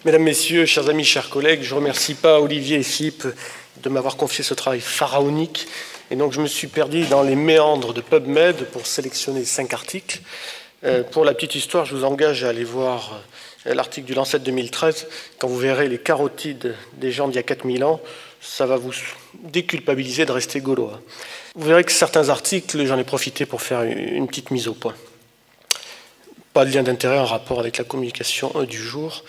Mesdames, Messieurs, chers amis, chers collègues, je ne remercie pas Olivier et Philippe de m'avoir confié ce travail pharaonique. Et donc, je me suis perdu dans les méandres de PubMed pour sélectionner 5 articles. Pour la petite histoire, je vous engage à aller voir l'article du Lancet 2013. Quand vous verrez les carotides des gens d'il y a 4000 ans, ça va vous déculpabiliser de rester gaulois. Vous verrez que certains articles, j'en ai profité pour faire une petite mise au point. Pas de lien d'intérêt en rapport avec la communication du jour.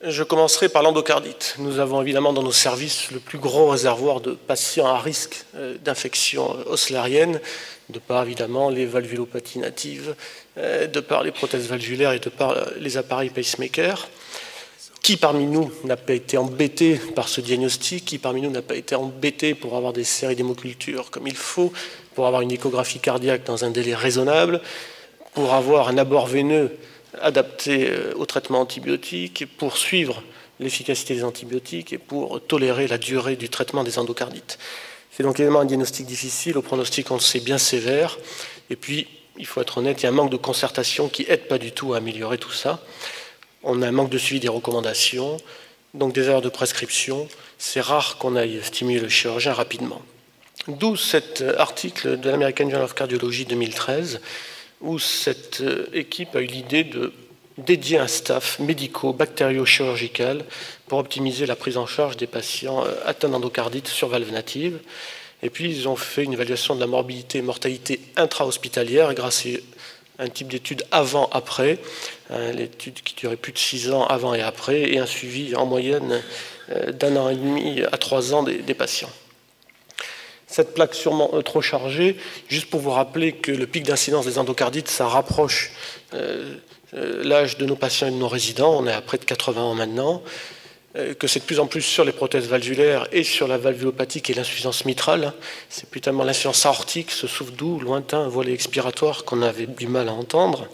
Je commencerai par l'endocardite. Nous avons évidemment dans nos services le plus gros réservoir de patients à risque d'infection osselarienne, de par évidemment les valvulopathies natives, de par les prothèses valvulaires et de par les appareils pacemaker. Qui parmi nous n'a pas été embêté par ce diagnostic? Qui parmi nous n'a pas été embêté pour avoir des séries d'hémoculture comme il faut, pour avoir une échographie cardiaque dans un délai raisonnable, pour avoir un abord veineux adapté au traitement antibiotique, pour suivre l'efficacité des antibiotiques et pour tolérer la durée du traitement des endocardites. C'est donc évidemment un diagnostic difficile, au pronostic on le sait bien sévère, et puis il faut être honnête, il y a un manque de concertation qui n'aide pas du tout à améliorer tout ça. On a un manque de suivi des recommandations, donc des erreurs de prescription. C'est rare qu'on aille stimuler le chirurgien rapidement. D'où cet article de l'American Journal of Cardiology 2013, où cette équipe a eu l'idée de dédier un staff médico-bactério-chirurgical pour optimiser la prise en charge des patients atteints d'endocardite sur valve native. Et puis, ils ont fait une évaluation de la morbidité et mortalité intra-hospitalière grâce à un type d'étude avant-après, l'étude qui durait plus de 6 ans avant et après, et un suivi en moyenne d'1 an et demi à 3 ans des patients. Cette plaque sûrement trop chargée, juste pour vous rappeler que le pic d'incidence des endocardites, ça rapproche l'âge de nos patients et de nos résidents, on est à près de 80 ans maintenant, que c'est de plus en plus sur les prothèses valvulaires et sur la valvulopathie et l'insuffisance mitrale. C'est plus tellement l'insuffisance aortique, ce souffle doux, lointain, volet expiratoire qu'on avait du mal à entendre.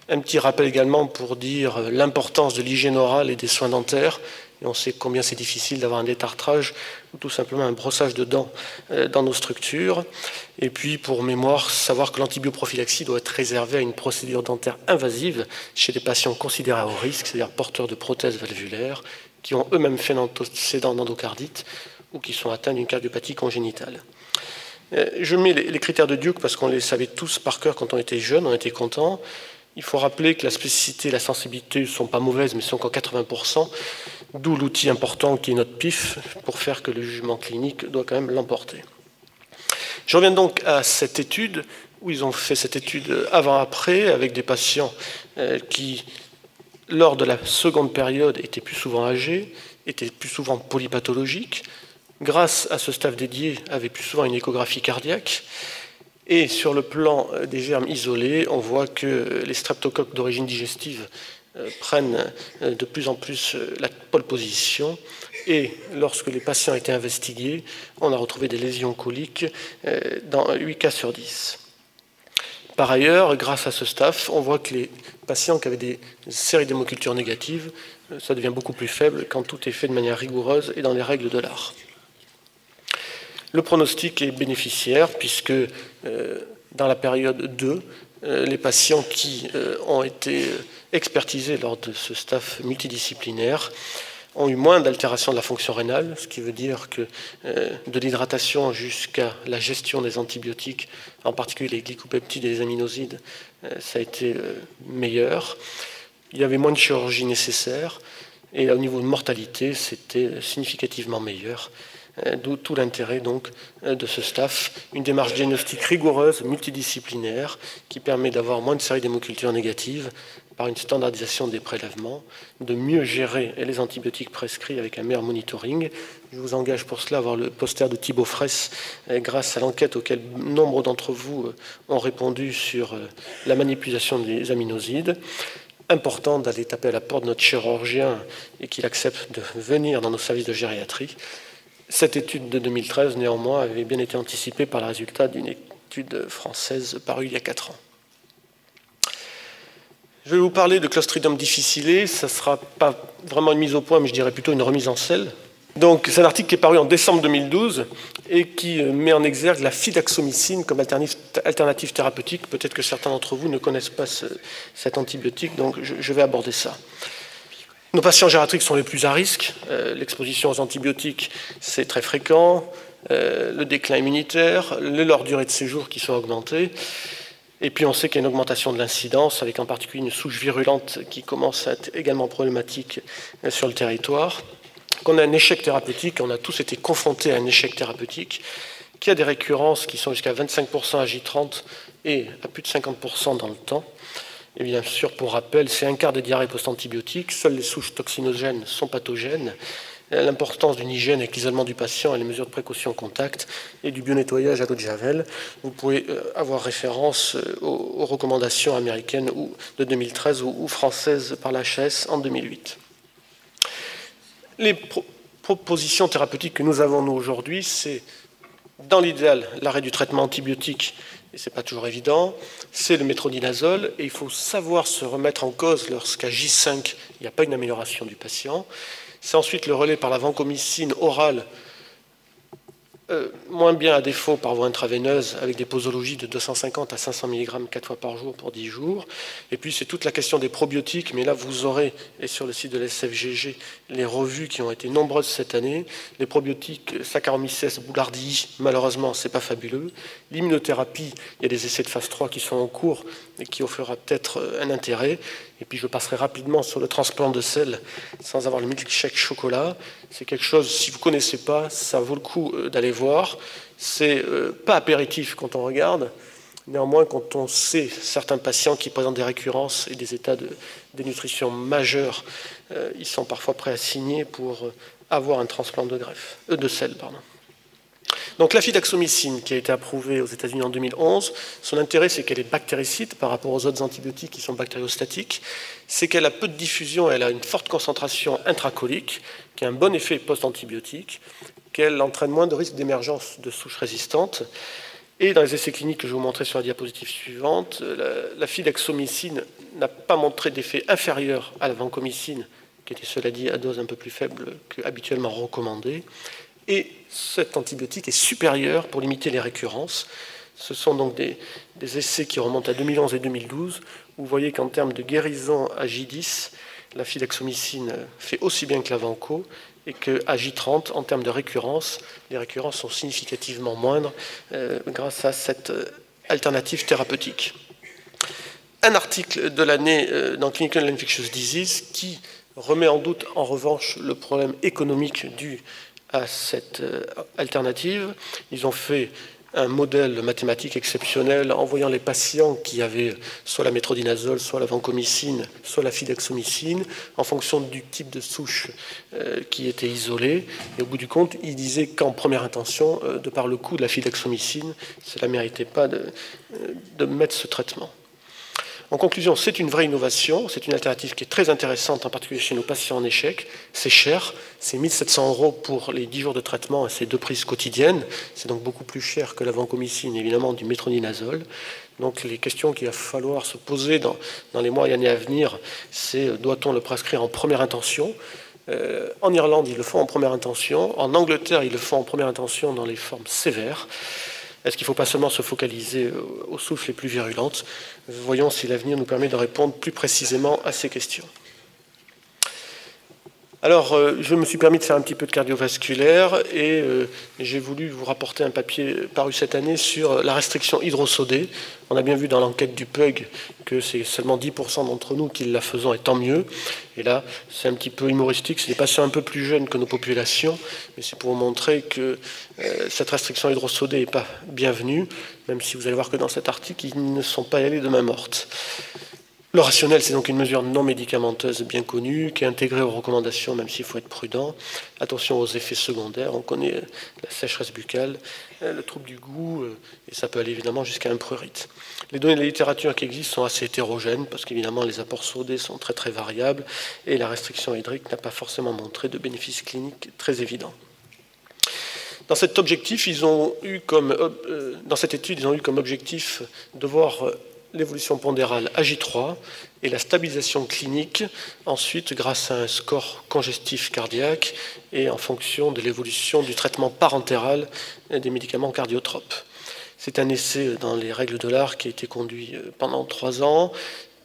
Un petit rappel également pour dire l'importance de l'hygiène orale et des soins dentaires. Et on sait combien c'est difficile d'avoir un détartrage ou tout simplement un brossage de dents dans nos structures. Et puis, pour mémoire, savoir que l'antibioprophylaxie doit être réservée à une procédure dentaire invasive chez des patients considérés à haut risque, c'est-à-dire porteurs de prothèses valvulaires, qui ont eux-mêmes fait l'antécédent d'endocardite ou qui sont atteints d'une cardiopathie congénitale. Je mets les critères de Duke parce qu'on les savait tous par cœur quand on était jeunes, on était contents. Il faut rappeler que la spécificité et la sensibilité ne sont pas mauvaises, mais sont qu'en 80%, d'où l'outil important qui est notre PIF, pour faire que le jugement clinique doit quand même l'emporter. Je reviens donc à cette étude, où ils ont fait cette étude avant-après, avec des patients qui, lors de la seconde période, étaient plus souvent âgés, étaient plus souvent polypathologiques, grâce à ce staff dédié, avaient plus souvent une échographie cardiaque. Et sur le plan des germes isolés, on voit que les streptocoques d'origine digestive prennent de plus en plus la pole position. Et lorsque les patients étaient investigués, on a retrouvé des lésions coliques dans 8 cas sur 10. Par ailleurs, grâce à ce staff, on voit que les patients qui avaient des séries d'hémoculture négatives, ça devient beaucoup plus faible quand tout est fait de manière rigoureuse et dans les règles de l'art. Le pronostic est bénéficiaire puisque dans la période 2, les patients qui ont été expertisés lors de ce staff multidisciplinaire ont eu moins d'altération de la fonction rénale, ce qui veut dire que de l'hydratation jusqu'à la gestion des antibiotiques, en particulier les glycopeptides et les aminosides, ça a été meilleur. Il y avait moins de chirurgie nécessaire et au niveau de mortalité, c'était significativement meilleur. D'où tout l'intérêt donc de ce staff, une démarche diagnostique rigoureuse, multidisciplinaire, qui permet d'avoir moins de séries d'hémoculture négatives par une standardisation des prélèvements, de mieux gérer les antibiotiques prescrits avec un meilleur monitoring. Je vous engage pour cela à voir le poster de Thibaut Fraisse, grâce à l'enquête auquel nombre d'entre vous ont répondu sur la manipulation des aminosides. Important d'aller taper à la porte de notre chirurgien et qu'il accepte de venir dans nos services de gériatrie. Cette étude de 2013, néanmoins, avait bien été anticipée par le résultat d'une étude française parue il y a 4 ans. Je vais vous parler de Clostridium difficile. Ça ne sera pas vraiment une mise au point, mais je dirais plutôt une remise en selle. Donc, c'est un article qui est paru en décembre 2012 et qui met en exergue la fidaxomicine comme alternative thérapeutique. Peut-être que certains d'entre vous ne connaissent pas cet antibiotique, donc je vais aborder ça. Nos patients gériatriques sont les plus à risque. L'exposition aux antibiotiques, c'est très fréquent. Le déclin immunitaire, leur durée de séjour qui sont augmentées. Et puis on sait qu'il y a une augmentation de l'incidence, avec en particulier une souche virulente qui commence à être également problématique sur le territoire. Qu'on a un échec thérapeutique, on a tous été confrontés à un échec thérapeutique, qui a des récurrences qui sont jusqu'à 25% à J30 et à plus de 50% dans le temps. Et bien sûr, pour rappel, c'est un quart des diarrhées post-antibiotiques, seules les souches toxinogènes sont pathogènes. L'importance d'une hygiène avec l'isolement du patient et les mesures de précaution au contact et du bio-nettoyage à l'eau de Javel. Vous pouvez avoir référence aux recommandations américaines de 2013 ou françaises par l'HAS en 2008. Les propositions thérapeutiques que nous avons, nous, aujourd'hui, c'est, dans l'idéal, l'arrêt du traitement antibiotique, et ce n'est pas toujours évident, c'est le métronidazole, et il faut savoir se remettre en cause lorsqu'à J5, il n'y a pas une amélioration du patient. C'est ensuite le relais par la vancomycine orale, moins bien à défaut par voie intraveineuse, avec des posologies de 250 à 500 mg 4 fois par jour pour 10 jours. Et puis c'est toute la question des probiotiques, mais là vous aurez, et sur le site de l'SFGG, les revues qui ont été nombreuses cette année. Les probiotiques Saccharomyces boulardii, malheureusement, c'est pas fabuleux. L'immunothérapie, il y a des essais de phase 3 qui sont en cours et qui offrira peut-être un intérêt. Et puis je passerai rapidement sur le transplant de sel sans avoir le milkshake chocolat. C'est quelque chose, si vous ne connaissez pas, ça vaut le coup d'aller voir. C'est pas apéritif quand on regarde. Néanmoins, quand on sait certains patients qui présentent des récurrences et des états de dénutrition majeurs, ils sont parfois prêts à signer pour avoir un transplant de sel. Donc la fidaxomycine, qui a été approuvée aux États-Unis en 2011, son intérêt, c'est qu'elle est bactéricide par rapport aux autres antibiotiques qui sont bactériostatiques, c'est qu'elle a peu de diffusion, elle a une forte concentration intracolique, qui a un bon effet post-antibiotique, qu'elle entraîne moins de risque d'émergence de souches résistantes. Et dans les essais cliniques que je vais vous montrer sur la diapositive suivante, la fidaxomycine n'a pas montré d'effet inférieur à la vancomycine, qui était cela dit à dose un peu plus faible qu'habituellement recommandée. Et cet antibiotique est supérieur pour limiter les récurrences. Ce sont donc des essais qui remontent à 2011 et 2012, où vous voyez qu'en termes de guérison à J10, la fidaxomycine fait aussi bien que la vanco, et qu'à J30, en termes de récurrence, les récurrences sont significativement moindres grâce à cette alternative thérapeutique. Un article de l'année dans Clinical Infectious Disease qui remet en doute, en revanche, le problème économique dû à cette alternative. Ils ont fait un modèle mathématique exceptionnel en voyant les patients qui avaient soit la métronidazole, soit la vancomycine, soit la fidaxomycine, en fonction du type de souche qui était isolée. Et au bout du compte, ils disaient qu'en première intention, de par le coût de la fidaxomycine, cela ne méritait pas de mettre ce traitement. En conclusion, c'est une vraie innovation, c'est une alternative qui est très intéressante, en particulier chez nos patients en échec. C'est cher, c'est 1 700 € pour les 10 jours de traitement et ces 2 prises quotidiennes. C'est donc beaucoup plus cher que la vancomycine, évidemment, du métronidazole. Donc les questions qu'il va falloir se poser dans les mois et années à venir, c'est doit-on le prescrire en première intention ? En Irlande, ils le font en première intention. En Angleterre, ils le font en première intention dans les formes sévères. Est-ce qu'il ne faut pas seulement se focaliser aux souches les plus virulentes? Voyons si l'avenir nous permet de répondre plus précisément à ces questions. Alors, je me suis permis de faire un petit peu de cardiovasculaire et j'ai voulu vous rapporter un papier paru cette année sur la restriction hydrosodée. On a bien vu dans l'enquête du PUG que c'est seulement 10% d'entre nous qui la faisons, et tant mieux. Et là, c'est un petit peu humoristique, c'est des patients un peu plus jeunes que nos populations, mais c'est pour vous montrer que cette restriction hydrosodée n'est pas bienvenue, même si vous allez voir que dans cet article, ils ne sont pas allés de main morte. Le rationnel, c'est donc une mesure non médicamenteuse bien connue, qui est intégrée aux recommandations, même s'il faut être prudent. Attention aux effets secondaires, on connaît la sécheresse buccale, le trouble du goût, et ça peut aller évidemment jusqu'à un prurite. Les données de la littérature qui existent sont assez hétérogènes, parce qu'évidemment les apports sodés sont très très variables, et la restriction hydrique n'a pas forcément montré de bénéfices cliniques très évidents. Dans cet objectif, dans cette étude, ils ont eu comme objectif de voir l'évolution pondérale à J3 et la stabilisation clinique, ensuite grâce à un score congestif cardiaque et en fonction de l'évolution du traitement parentéral des médicaments cardiotropes. C'est un essai dans les règles de l'art qui a été conduit pendant 3 ans,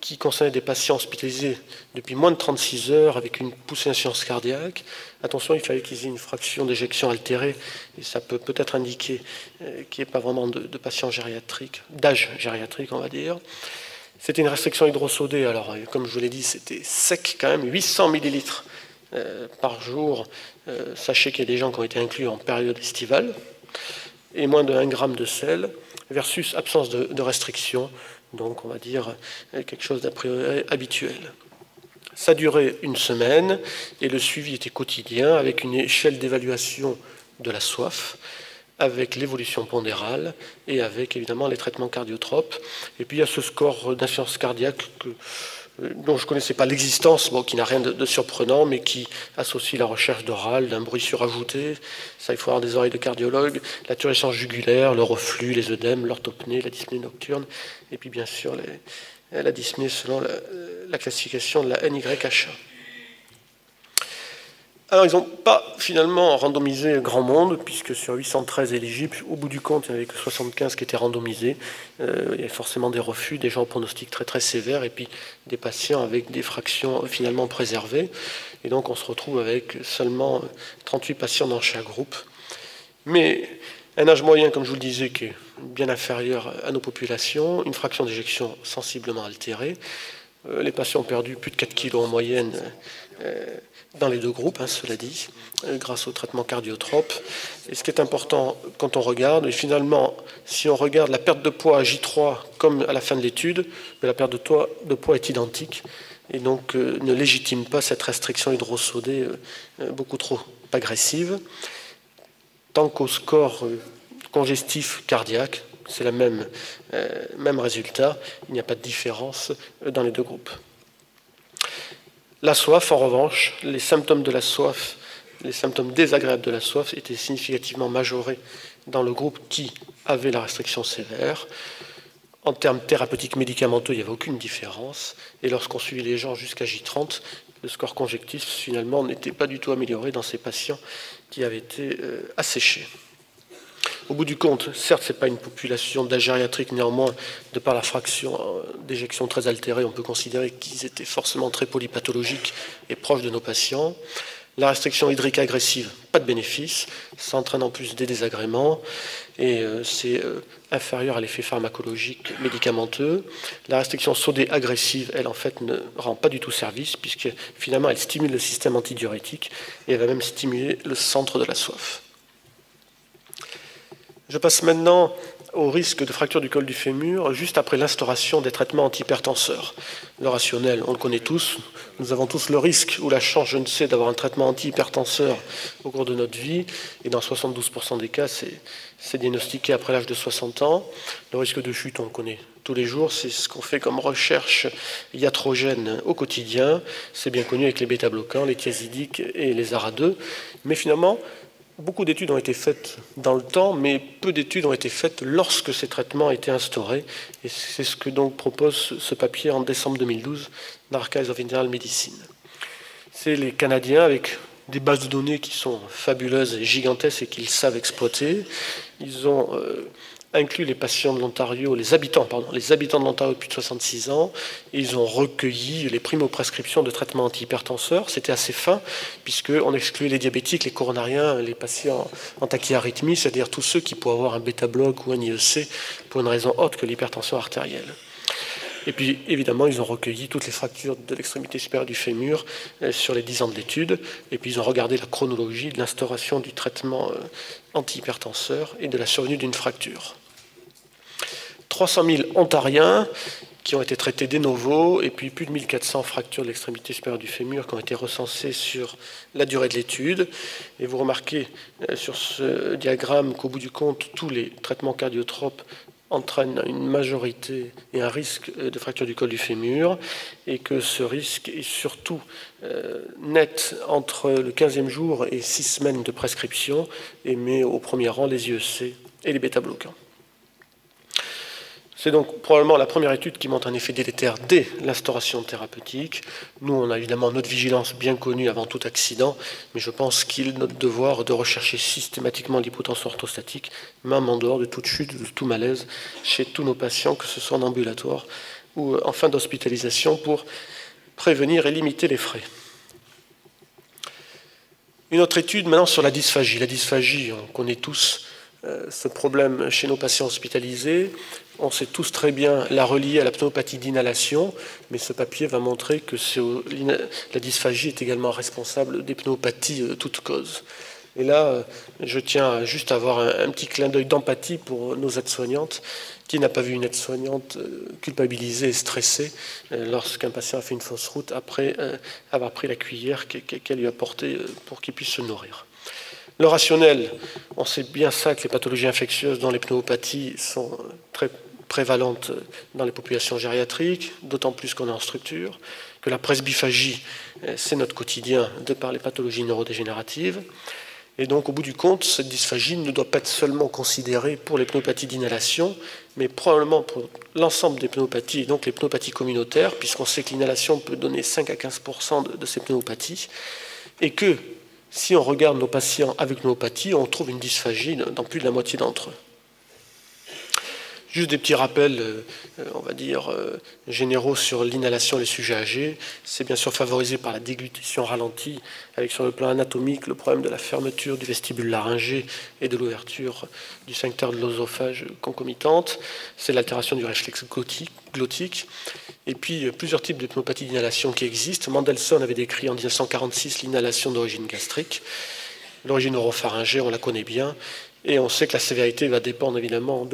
qui concernait des patients hospitalisés depuis moins de 36 heures avec une poussée d'insuffisance cardiaque. Attention, il fallait qu'ils aient une fraction d'éjection altérée, et ça peut peut-être indiquer qu'il n'y ait pas vraiment de patients gériatriques, d'âge gériatrique, on va dire. C'était une restriction hydrosodée, alors comme je vous l'ai dit, c'était sec quand même, 800 millilitres par jour. Sachez qu'il y a des gens qui ont été inclus en période estivale, et moins de 1 gramme de sel, versus absence de restriction, donc on va dire quelque chose d'a priori habituel. Ça durait 1 semaine, et le suivi était quotidien, avec une échelle d'évaluation de la soif, avec l'évolution pondérale et avec évidemment les traitements cardiotropes. Et puis il y a ce score d'insuffisance cardiaque dont je ne connaissais pas l'existence, qui n'a rien de surprenant, mais qui associe la recherche d'oral, d'un bruit surajouté. Ça, il faut avoir des oreilles de cardiologue, la turgescence jugulaire, le reflux, les œdèmes, l'orthopnée, la dyspnée nocturne, et puis bien sûr la dyspnée selon la classification de la NYHA. Alors, ils n'ont pas finalement randomisé grand monde, puisque sur 813 éligibles, au bout du compte, il n'y en avait que 75 qui étaient randomisés. Il y avait forcément des refus, des gens au pronostic très très sévères, et puis des patients avec des fractions finalement préservées. Et donc, on se retrouve avec seulement 38 patients dans chaque groupe. Mais un âge moyen, comme je vous le disais, qui est bien inférieur à nos populations, une fraction d'éjection sensiblement altérée. Les patients ont perdu plus de 4 kg en moyenne dans les 2 groupes, cela dit, grâce au traitement cardiotrope. Et ce qui est important quand on regarde, et finalement, si on regarde la perte de poids à J3 comme à la fin de l'étude, la perte de poids est identique et donc ne légitime pas cette restriction hydrosodée beaucoup trop agressive. Tant qu'au score congestif cardiaque, c'est le même résultat, il n'y a pas de différence dans les 2 groupes. La soif, en revanche, les symptômes de la soif, les symptômes désagréables de la soif étaient significativement majorés dans le groupe qui avait la restriction sévère. En termes thérapeutiques médicamenteux, il n'y avait aucune différence. Et lorsqu'on suivit les gens jusqu'à J30, le score conjectif, finalement, n'était pas du tout amélioré dans ces patients qui avaient été asséchés. Au bout du compte, certes, ce n'est pas une population d'âge gériatrique, néanmoins, de par la fraction d'éjection très altérée, on peut considérer qu'ils étaient forcément très polypathologiques et proches de nos patients. La restriction hydrique agressive, pas de bénéfice, ça entraîne en plus des désagréments, et c'est inférieur à l'effet pharmacologique médicamenteux. La restriction sodée agressive, elle, en fait, ne rend pas du tout service, puisque finalement, elle stimule le système antidiurétique, et elle va même stimuler le centre de la soif. Je passe maintenant au risque de fracture du col du fémur juste après l'instauration des traitements antihypertenseurs. Le rationnel, on le connaît tous. Nous avons tous le risque ou la chance, je ne sais, d'avoir un traitement antihypertenseur au cours de notre vie. Et dans 72% des cas, c'est diagnostiqué après l'âge de 60 ans. Le risque de chute, on le connaît tous les jours. C'est ce qu'on fait comme recherche iatrogène au quotidien. C'est bien connu avec les bêta-bloquants, les thiazidiques et les ARA2. Mais finalement, beaucoup d'études ont été faites dans le temps, mais peu d'études ont été faites lorsque ces traitements ont été instaurés. Et c'est ce que donc propose ce papier en décembre 2012 d'Archives of Internal Medicine. C'est les Canadiens avec des bases de données qui sont fabuleuses et gigantesques et qu'ils savent exploiter. Ils ont inclus les patients de l'Ontario, les habitants de l'Ontario de plus de 66 ans, et ils ont recueilli les primo-prescriptions de traitements antihypertenseurs. C'était assez fin, puisqu'on excluait les diabétiques, les coronariens, les patients en tachyarrhythmie, c'est-à-dire tous ceux qui pourraient avoir un bêta-bloc ou un IEC pour une raison autre que l'hypertension artérielle. Et puis, évidemment, ils ont recueilli toutes les fractures de l'extrémité supérieure du fémur sur les 10 ans de l'étude. Et puis, ils ont regardé la chronologie de l'instauration du traitement antihypertenseur et de la survenue d'une fracture. 300 000 Ontariens qui ont été traités de novo, et puis plus de 1400 fractures de l'extrémité supérieure du fémur qui ont été recensées sur la durée de l'étude. Et vous remarquez sur ce diagramme qu'au bout du compte, tous les traitements cardiotropes entraînent une majorité et un risque de fracture du col du fémur, et que ce risque est surtout net entre le 15e jour et 6 semaines de prescription, et met au premier rang les IEC et les bêta-bloquants. C'est donc probablement la première étude qui montre un effet délétère dès l'instauration thérapeutique. Nous, on a évidemment notre vigilance bien connue avant tout accident, mais je pense qu'il est notre devoir de rechercher systématiquement l'hypotension orthostatique, même en dehors de toute chute, de tout malaise, chez tous nos patients, que ce soit en ambulatoire ou en fin d'hospitalisation pour prévenir et limiter les frais. Une autre étude maintenant sur la dysphagie. La dysphagie, on connaît tous ce problème chez nos patients hospitalisés. On sait tous très bien la relier à la pneumopathie d'inhalation, mais ce papier va montrer que la dysphagie est également responsable des pneumopathies toutes causes. Et là, je tiens juste à avoir un petit clin d'œil d'empathie pour nos aides-soignantes. Qui n'a pas vu une aide-soignante culpabilisée et stressée lorsqu'un patient a fait une fausse route après avoir pris la cuillère qu'elle lui a portée pour qu'il puisse se nourrir. Le rationnel, on sait bien ça que les pathologies infectieuses dans les pneumopathies sont très prévalentes dans les populations gériatriques, d'autant plus qu'on est en structure, que la presbyphagie, c'est notre quotidien de par les pathologies neurodégénératives. Et donc, au bout du compte, cette dysphagie ne doit pas être seulement considérée pour les pneumopathies d'inhalation, mais probablement pour l'ensemble des pneumopathies, et donc les pneumopathies communautaires, puisqu'on sait que l'inhalation peut donner 5 à 15% de ces pneumopathies, et que si on regarde nos patients avec pneumopathie, on trouve une dysphagie dans plus de la moitié d'entre eux. Juste des petits rappels, on va dire, généraux sur l'inhalation et les sujets âgés. C'est bien sûr favorisé par la déglutition ralentie, avec sur le plan anatomique le problème de la fermeture du vestibule laryngé et de l'ouverture du sphincter de l'œsophage concomitante. C'est l'altération du réflexe glottique. Et puis, plusieurs types de pneumopathie d'inhalation qui existent. Mendelssohn avait décrit en 1946 l'inhalation d'origine gastrique. L'origine oropharyngée, on la connaît bien. Et on sait que la sévérité va dépendre évidemment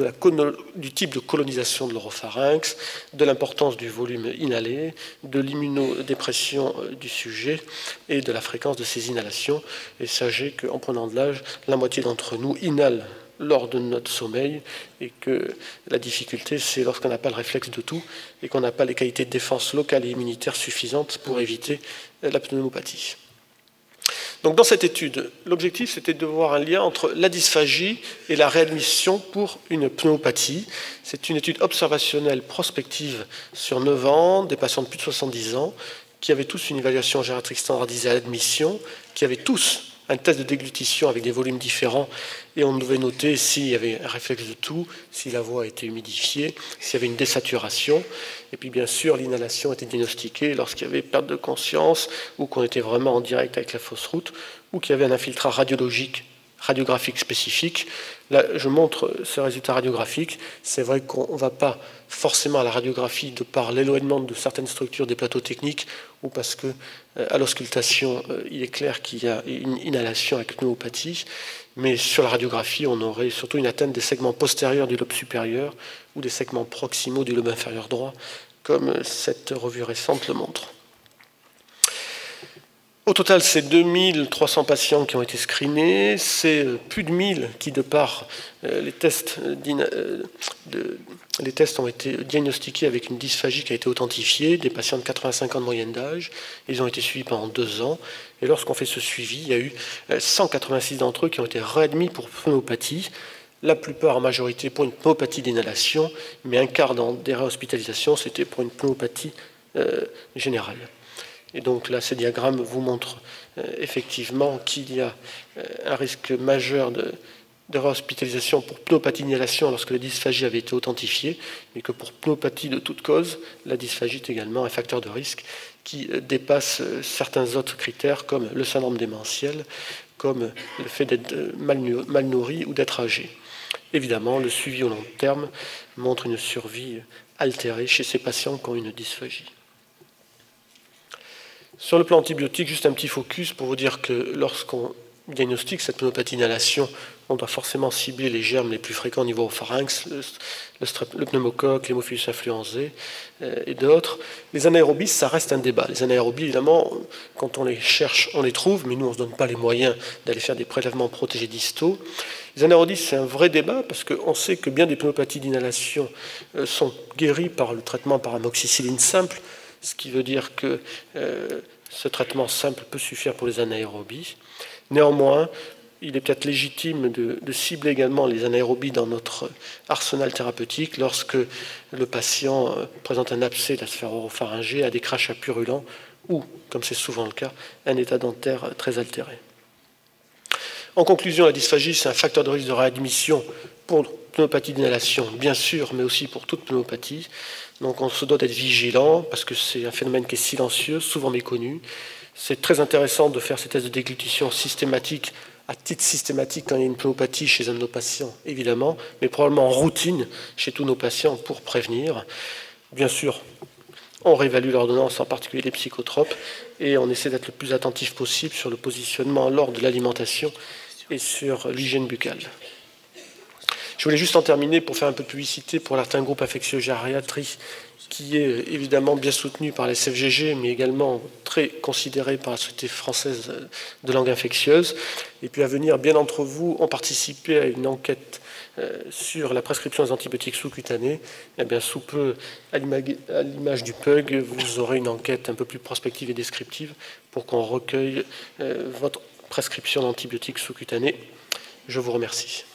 du type de colonisation de l'oropharynx, de l'importance du volume inhalé, de l'immunodépression du sujet et de la fréquence de ces inhalations. Et sachez qu'en prenant de l'âge, la moitié d'entre nous inhale lors de notre sommeil et que la difficulté, c'est lorsqu'on n'a pas le réflexe de tout et qu'on n'a pas les qualités de défense locale et immunitaire suffisantes pour éviter la pneumopathie. Donc dans cette étude, l'objectif c'était de voir un lien entre la dysphagie et la réadmission pour une pneumopathie. C'est une étude observationnelle prospective sur 9 ans, des patients de plus de 70 ans, qui avaient tous une évaluation gériatrique standardisée à l'admission, qui avaient tous un test de déglutition avec des volumes différents, et on devait noter s'il y avait un réflexe de tout, si la voix était humidifiée, s'il y avait une désaturation. Et puis bien sûr, l'inhalation était diagnostiquée lorsqu'il y avait perte de conscience, ou qu'on était vraiment en direct avec la fausse route, ou qu'il y avait un infiltrat radiographique spécifique. Là, je montre ce résultat radiographique. C'est vrai qu'on ne va pas forcément à la radiographie de par l'éloignement de certaines structures des plateaux techniques ou parce que à l'auscultation, il est clair qu'il y a une inhalation avec pneumopathie, mais sur la radiographie, on aurait surtout une atteinte des segments postérieurs du lobe supérieur ou des segments proximaux du lobe inférieur droit, comme cette revue récente le montre. Au total, c'est 2300 patients qui ont été screenés, c'est plus de 1000 qui, de par les tests ont été diagnostiqués avec une dysphagie qui a été authentifiée, des patients de 85 ans de moyenne d'âge. Ils ont été suivis pendant 2 ans. Et lorsqu'on fait ce suivi, il y a eu 186 d'entre eux qui ont été réadmis pour pneumopathie, la plupart en majorité pour une pneumopathie d'inhalation, mais un quart des réhospitalisations, c'était pour une pneumopathie générale. Et donc là, ces diagrammes vous montrent effectivement qu'il y a un risque majeur de réhospitalisation pour pneumopathie d'inhalation lorsque la dysphagie avait été authentifiée, mais que pour pneumopathie de toute cause, la dysphagie est également un facteur de risque qui dépasse certains autres critères comme le syndrome démentiel, comme le fait d'être mal nourri ou d'être âgé. Évidemment, le suivi au long terme montre une survie altérée chez ces patients qui ont une dysphagie. Sur le plan antibiotique, juste un petit focus pour vous dire que lorsqu'on diagnostique cette pneumopathie d'inhalation, on doit forcément cibler les germes les plus fréquents au niveau oropharynx, le pneumocoque, l'hémophilus influenzae et d'autres. Les anaérobies, ça reste un débat. Les anaérobies, évidemment, quand on les cherche, on les trouve, mais nous, on ne se donne pas les moyens d'aller faire des prélèvements protégés distaux. Les anaérobies, c'est un vrai débat parce qu'on sait que bien des pneumopathies d'inhalation sont guéries par le traitement par amoxicilline simple, ce qui veut dire que ce traitement simple peut suffire pour les anaérobies. Néanmoins, il est peut-être légitime de cibler également les anaérobies dans notre arsenal thérapeutique lorsque le patient présente un abcès de la sphère oropharyngée, a des crachats purulents ou, comme c'est souvent le cas, un état dentaire très altéré. En conclusion, la dysphagie, c'est un facteur de risque de réadmission pour pneumopathie d'inhalation, bien sûr, mais aussi pour toute pneumopathie. Donc on se doit d'être vigilant, parce que c'est un phénomène qui est silencieux, souvent méconnu. C'est très intéressant de faire ces tests de déglutition systématiques, à titre systématique quand il y a une pneumopathie chez un de nos patients, évidemment, mais probablement en routine chez tous nos patients pour prévenir. Bien sûr, on réévalue l'ordonnance, en particulier les psychotropes, et on essaie d'être le plus attentif possible sur le positionnement lors de l'alimentation et sur l'hygiène buccale. Je voulais juste en terminer pour faire un peu de publicité pour l'Artin Groupe Infectieux Gériatrie, qui est évidemment bien soutenu par la SFGG, mais également très considéré par la Société française de langue infectieuse. Et puis à venir, bien d'entre vous ont participé à une enquête sur la prescription des antibiotiques sous-cutanés. Et bien, sous peu, à l'image du PUG, vous aurez une enquête un peu plus prospective et descriptive pour qu'on recueille votre prescription d'antibiotiques sous-cutanés. Je vous remercie.